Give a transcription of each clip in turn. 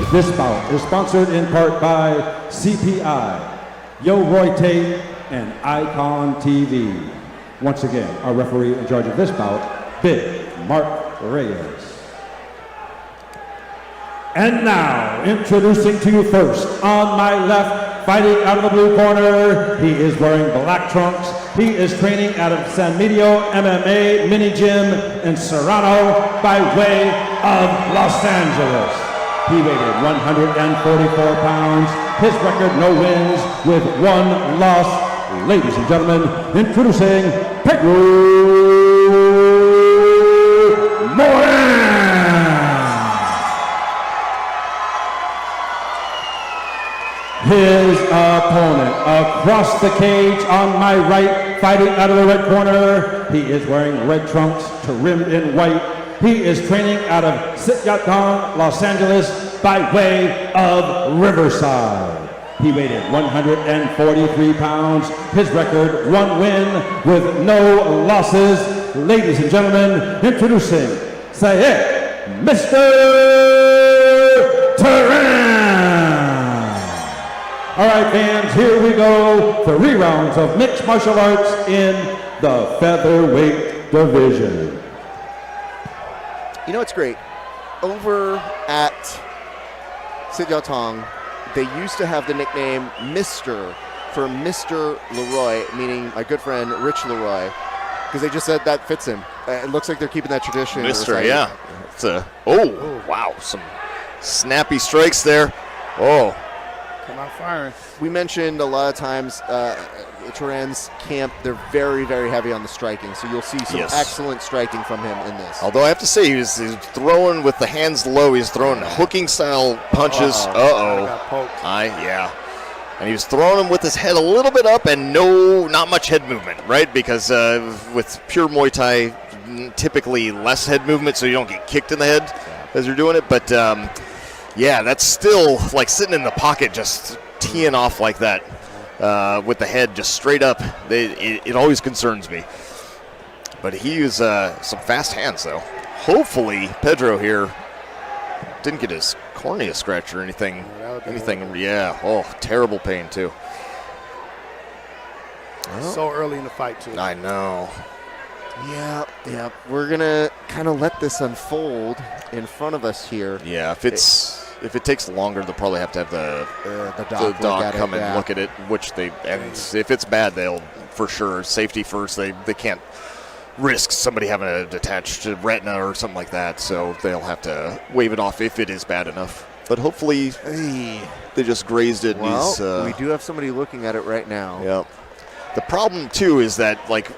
This bout is sponsored in part by CPI, Yo Roy Tate, and Icon TV. Once again, our referee in charge of this bout, Big Mark Reyes. And now, introducing to you first, on my left, fighting out of the blue corner, he is wearing black trunks. He is training out of San Medio MMA Mini Gym in Serrano by way of Los Angeles. He weighed 144 pounds. His record, no wins with 1 loss. Ladies and gentlemen, introducing Pedro Moran. His opponent across the cage on my right, fighting out of the red corner. He is wearing red trunks trimmed in white. He is training out of Sityodtong, Los Angeles by way of Riverside. He weighed 143 pounds. His record, 1 win with no losses. Ladies and gentlemen, introducing Zayn, Mr. Teran. All right, fans, here we go. 3 rounds of mixed martial arts in the featherweight division. You know what's great? Over at Sityodtong, they used to have the nickname Mr. for Mr. Leroy, meaning my good friend Rich Leroy, because they just said that fits him. It looks like they're keeping that tradition. Mr. Yeah. It's wow, some snappy strikes there. Oh. Come out firing. We mentioned a lot of times Teran's camp, they're very, very heavy on the striking, so you'll see some excellent striking from him in this. Although I have to say, he was throwing with the hands low. He's throwing hooking style punches. Yeah. And he was throwing them with his head a little bit up and not much head movement, right? Because with pure Muay Thai, typically less head movement, so you don't get kicked in the head as you're doing it. But yeah, that's still like sitting in the pocket, just teeing off like that. With the head just straight up, it always concerns me. But he used some fast hands, though. Hopefully, Pedro here didn't get his cornea scratched or anything. Yeah. Oh, terrible pain, too. So early in the fight, too. I know. Yeah. We're going to kind of let this unfold in front of us here. Yeah, if it takes longer, they'll probably have to have the doc come and look at it, if it's bad, they'll for sure, safety first, they can't risk somebody having a detached retina or something like that, so they'll have to wave it off if it is bad enough. But hopefully they just grazed it. Well, we do have somebody looking at it right now. Yeah. The problem, too, is that, like,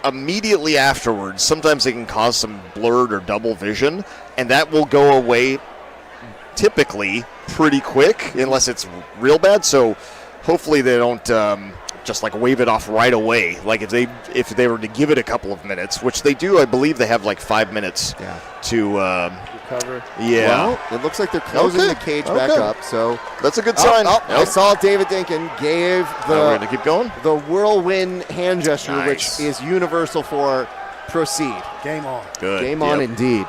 immediately afterwards, sometimes it can cause some blurred or double vision, and that will go away typically pretty quick unless it's real bad. So hopefully they don't just like wave it off right away. Like if they were to give it a couple of minutes, which they do, I believe they have like 5 minutes to recover. Yeah. Well, it looks like they're closing the cage back up, so that's a good sign. I saw David Dinkin gave we're gonna keep going. The whirlwind hand gesture, which is universal for proceed. Game on. Good. Game on indeed.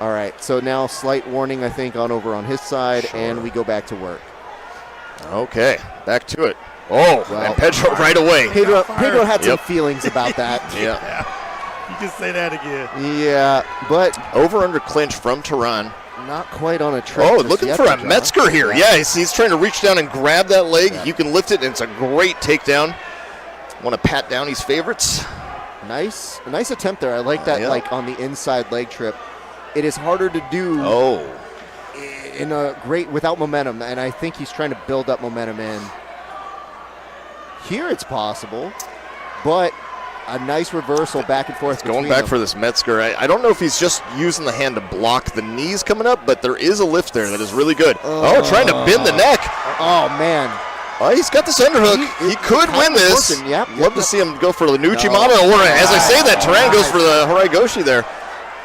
All right, so now slight warning, I think, over on his side, and we go back to work. Okay, back to it. Oh, well, and Pedro right away. Pedro had some feelings about that. Yeah. You can say that again. Yeah, but over-under clinch from Teran. Not quite on a trick. Oh, looking for a Metzger here. Yeah, he's trying to reach down and grab that leg. Yeah. You can lift it, and it's a great takedown. Want to pat down his favorites. Nice attempt there. I like that, like on the inside leg trip. It is harder to do in a great without momentum, and I think he's trying to build up momentum in. Here it's possible, but a nice reversal back and forth. Going back for this Metzger. I don't know if he's just using the hand to block the knees coming up, but there is a lift there that is really good. Trying to bend the neck. Oh, man. He's got this underhook. He could win this. Love to see him go for the Nuchimata, or as I say that, Teran goes for the Horaigoshi there.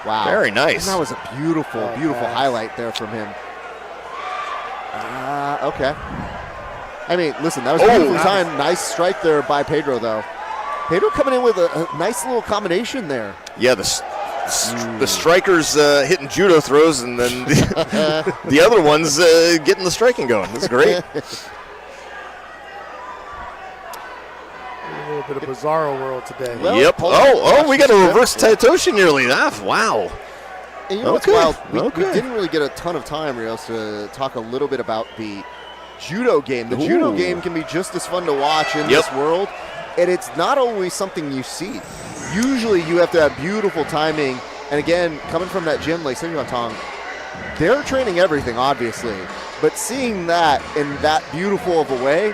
Wow. Very nice. And that was a beautiful highlight there from him. Okay. I mean, listen, that was beautifully timed. Nice strike there by Pedro, though. Pedro coming in with a nice little combination there. Yeah, the the strikers hitting judo throws, and then the other ones getting the striking going. That's great. A little bit of bizarro world today. Well, Yep. We got a reverse Taitoshi nearly. Wow. And you know what's wild? We didn't really get a ton of time, Rios, to talk a little bit about the judo game. The judo game can be just as fun to watch in this world, and it's not always something you see. Usually you have to have beautiful timing, and again, coming from that gym like Tong, they're training everything, obviously, but seeing that in that beautiful of a way,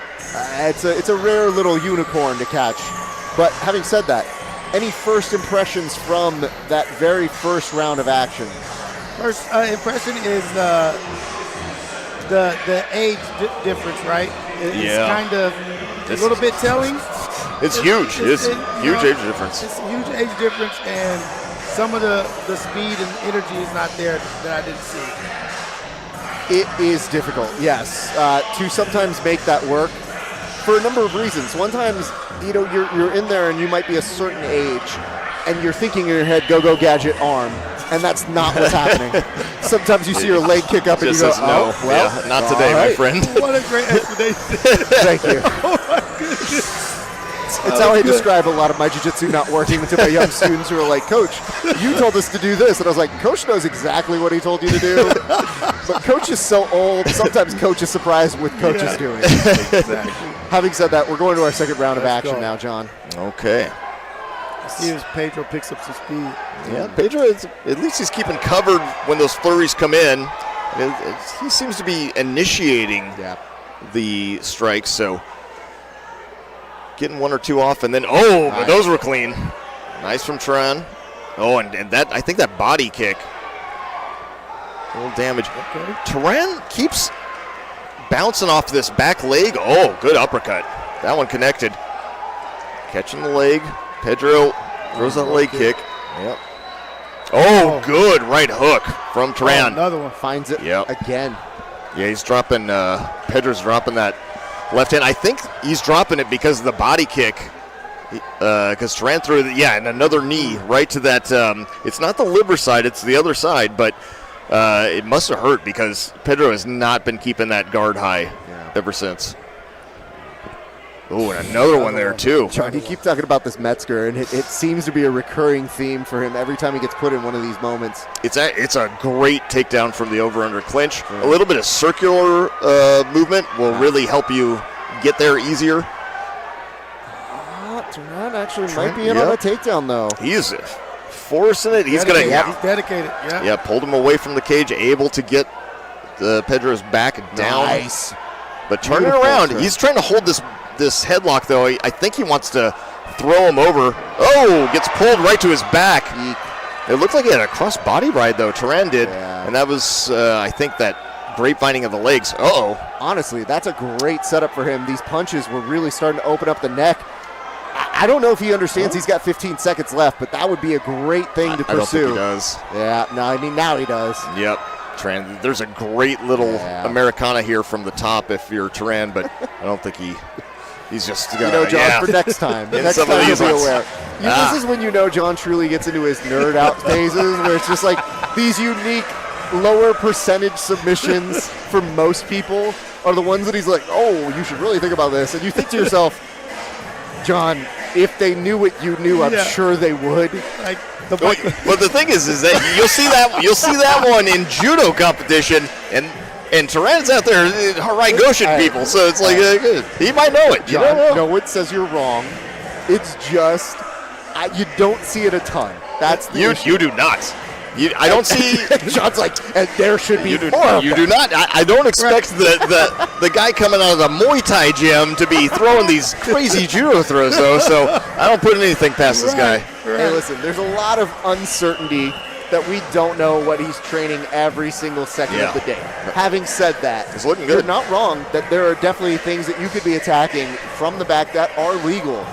it's a rare little unicorn to catch. But having said that, any first impressions from that very first round of action? First impression is the age difference, right? It's kind of a little bit telling. It's huge. It's huge age difference. It's a huge age difference, and some of the speed and energy is not there that I didn't see. It is difficult, yes, to sometimes make that work for a number of reasons. One times, you're in there and you might be a certain age, and you're thinking in your head, go gadget arm, and that's not what's happening. Sometimes you see your leg kick up and you go, not today, my friend. What a great explanation. Thank you. Oh my goodness. It's how I describe a lot of my jiu-jitsu not working to my young students who are like, Coach, you told us to do this. And I was like, Coach knows exactly what he told you to do. But Coach is so old, sometimes Coach is surprised with Coach is doing. Exactly. Having said that, we're going to our second round of action now, John. Okay. See if Pedro picks up some speed. Yeah, Pedro, at least he's keeping covered when those flurries come in. He seems to be initiating the strikes, so getting one or two off, and then, but those were clean. Nice from Teran. Oh, and that, I think that body kick, a little damage. Okay. Teran keeps bouncing off this back leg. Oh, good uppercut. That one connected. Catching the leg. Pedro throws that leg kick. Yep. Oh, good right hook from Teran. Another one. Finds it again. Yeah, he's dropping, Pedro's dropping that left hand. I think he's dropping it because of the body kick. Because Teran threw it, and another knee right to that. It's not the liver side, it's the other side, but it must have hurt because Pedro has not been keeping that guard high ever since. Oh, and another one there, too. John, you keep talking about this Metzger, and it seems to be a recurring theme for him every time he gets put in one of these moments. It's a great takedown from the over-under clinch. A little bit of circular movement will really help you get there easier. Teran actually might be in on a takedown, though. He's forcing it. He's going to. He's dedicated. Yeah, pulled him away from the cage, able to get Pedro's back down. Nice. But turning around, he's trying to hold this headlock, though. I think he wants to throw him over. Oh, gets pulled right to his back. It looked like he had a cross-body ride, though. Teran did. Yeah. And that was, I think, that grapevine of the legs. Honestly, that's a great setup for him. These punches were really starting to open up the neck. I don't know if he understands he's got 15 seconds left, but that would be a great thing to pursue. I don't think he does. Yeah, no, I mean, now he does. Yep. Teran, there's a great little Americana here from the top if you're Teran, but I don't think he's just going to. John, for next time. Next time you'll be aware. This is when John truly gets into his nerd out phases, where it's just like these unique lower percentage submissions for most people are the ones that he's like, you should really think about this. And you think to yourself, John, if they knew what you knew, I'm sure they would. But the thing is that you'll see that one in judo competition, and Teran's out there Goshen people, so it's like he might know it. John, no one says you're wrong. It's just you don't see it a ton. That's the issue. You do not. I don't see. John's like, and there should be more. You do not. I don't expect the guy coming out of the Muay Thai gym to be throwing these crazy judo throws, though. So I don't put anything past this guy. Hey, listen, there's a lot of uncertainty that we don't know what he's training every single second of the day. Having said that, it's looking good. You're not wrong that there are definitely things that you could be attacking from the back that are legal.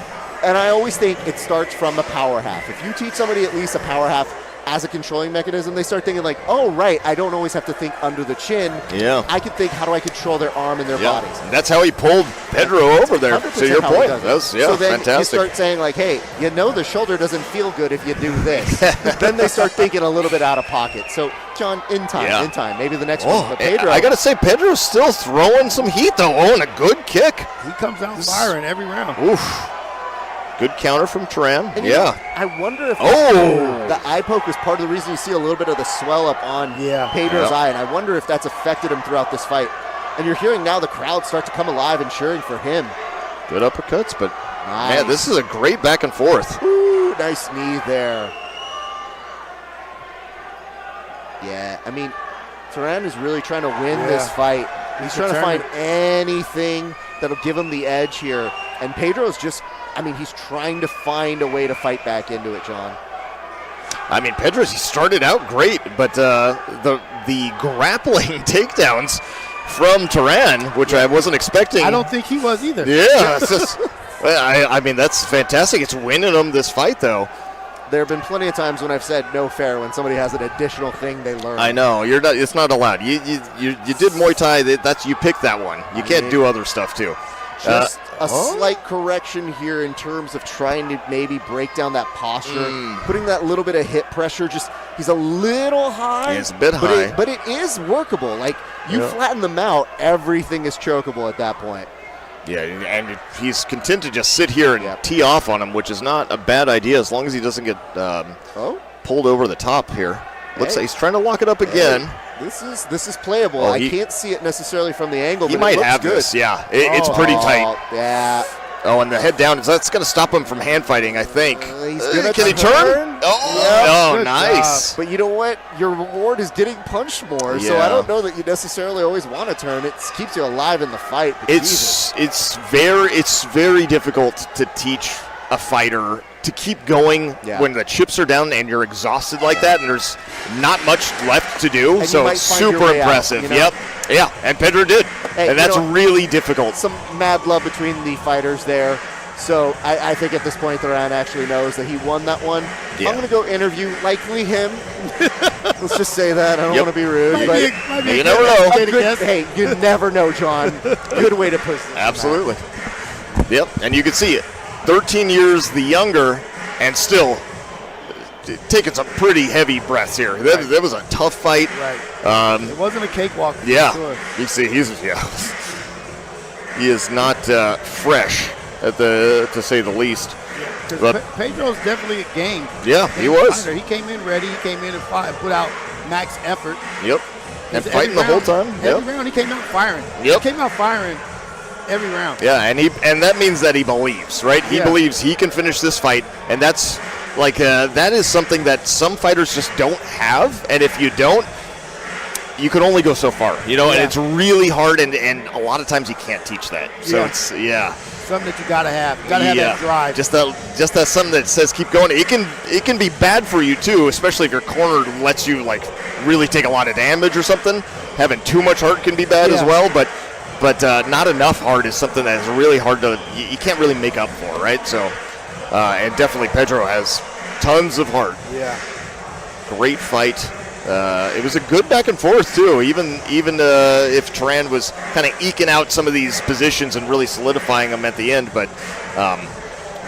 And I always think it starts from the power half. If you teach somebody at least a power half as a controlling mechanism, they start thinking like, oh, right, I don't always have to think under the chin. Yeah. I can think, how do I control their arm and their bodies? And that's how he pulled Pedro over there, to your point. That was, so then fantastic. you start saying like, hey, the shoulder doesn't feel good if you do this. Then they start thinking a little bit out of pocket. So, John, in time, maybe the next one. But Pedro, I got to say, Pedro's still throwing some heat, though. Oh, and a good kick. He comes out firing every round. Oof. Good counter from Teran. And I wonder if the eye poke was part of the reason you see a little bit of the swell up on Pedro's eye, and I wonder if that's affected him throughout this fight. And you're hearing now the crowd start to come alive and cheering for him. Good uppercuts, but man, this is a great back and forth. Ooh, nice knee there. Yeah, I mean, Teran is really trying to win this fight. He's trying to find anything that'll give him the edge here. And Pedro's just, he's trying to find a way to fight back into it, John. I mean, Pedro, he started out great, but the grappling takedowns from Teran, which I wasn't expecting. I don't think he was either. Yeah, it's just, I mean, that's fantastic. It's winning them this fight, though. There have been plenty of times when I've said no fair when somebody has an additional thing they learn. I know you're not. It's not allowed. You did Muay Thai. You picked that one. You can't do other stuff too. Just a slight correction here in terms of trying to maybe break down that posture, putting that little bit of hip pressure. He's a little high. He's a bit high, but it is workable. Like you flatten them out, everything is chokeable at that point. Yeah, and he's content to just sit here and tee off on him, which is not a bad idea as long as he doesn't get pulled over the top here. Looks like he's trying to lock it up again. This is playable. I can't see it necessarily from the angle. He but might it looks have good. this. Yeah, it's pretty tight. Yeah. Oh, and the head down. That's going to stop him from hand fighting, I think. Can he turn? Oh, nice. But you know what? Your reward is getting punched more, so I don't know that you necessarily always want to turn. It keeps you alive in the fight. It's very difficult to teach a fighter to keep going when the chips are down and you're exhausted like that, and there's not much left to do. And so it's super impressive. Yep. Yeah, and Pedro did. And that's really difficult. Some mad love between the fighters there. So I think at this point, Teran actually knows that he won that one. Yeah. I'm going to go interview likely him. Let's just say that. I don't want to be rude. You never know. Hey, you never know, John. Good way to put it. Absolutely. Yep, and you can see it. 13 years the younger, and still taking some pretty heavy breaths here. That was a tough fight. Right. It wasn't a cakewalk. Yeah. Sure. You see, he is not fresh, to say the least. Yeah, but Pedro's definitely a game. Yeah, he was. He came in ready. He came in and put out max effort. Yep. And fighting the whole time. Every round he came out firing. Yep. He came out firing every round. Yeah, and that means that he believes, right? He believes he can finish this fight, and that's like that is something that some fighters just don't have, and if you don't, you can only go so far, and it's really hard, and a lot of times you can't teach that. So it's something that you gotta have. You gotta have that drive. Just that something that says keep going. It can be bad for you too, especially if your corner lets you like really take a lot of damage or something. Having too much heart can be bad as well, but not enough heart is something that is really hard to you can't really make up for, right? So and definitely Pedro has tons of heart. Yeah. Great fight. It was a good back and forth too. Even if Teran was kind of eking out some of these positions and really solidifying them at the end, but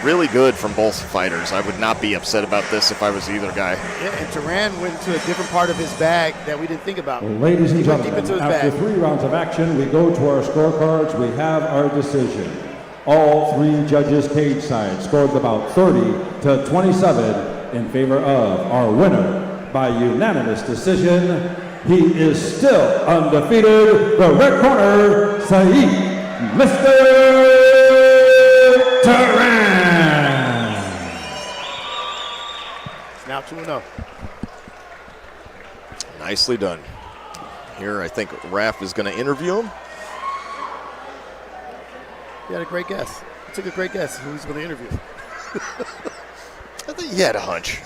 really good from both fighters. I would not be upset about this if I was either guy. Yeah, and Teran went into a different part of his bag that we didn't think about. Ladies and gentlemen, after 3 rounds of action, we go to our scorecards. We have our decision. All 3 judges' cage side scored about 30-27 in favor of our winner. By unanimous decision, he is still undefeated. The red corner, Zayn, Mr. Teran. Now 2-0. Nicely done. Here, I think Raph is going to interview him. You had a great guess. You took a great guess who he's going to interview. I think you had a hunch.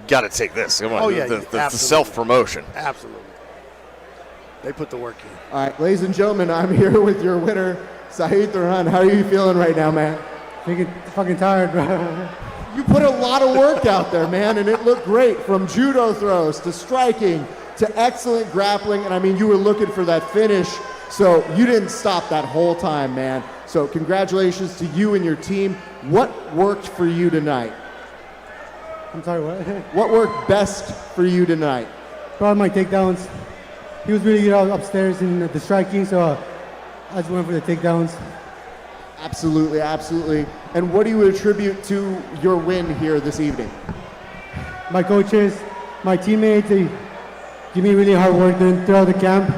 Got to take this. Come on. Oh, yeah, the self-promotion. Absolutely. They put the work in. All right, ladies and gentlemen, I'm here with your winner, Zayn Teran. How are you feeling right now, man? Fucking tired, bro. You put a lot of work out there, man, and it looked great. From judo throws to striking to excellent grappling, and I mean, you were looking for that finish, so you didn't stop that whole time, man. So congratulations to you and your team. What worked for you tonight? I'm sorry, what? What worked best for you tonight? Probably my takedowns. He was really good upstairs in the striking, so I just went for the takedowns. Absolutely, absolutely. And what do you attribute to your win here this evening? My coaches, my teammates, they give me really hard work throughout the camp,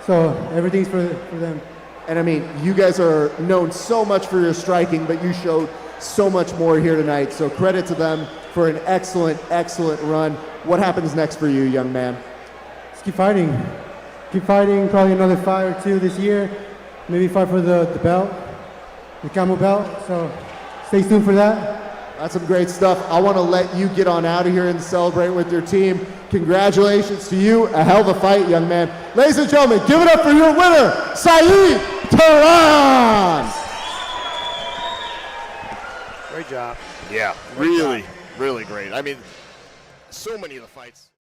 so everything's for them. And I mean, you guys are known so much for your striking, but you showed so much more here tonight. So credit to them for an excellent, excellent run. What happens next for you, young man? Just keep fighting. Keep fighting, probably another fight or two this year. Maybe fight for the belt, the camel belt. So stay tuned for that. That's some great stuff. I want to let you get on out of here and celebrate with your team. Congratulations to you. A hell of a fight, young man. Ladies and gentlemen, give it up for your winner, Zain Teran. Great job. Yeah, really, really great. I mean, so many of the fights.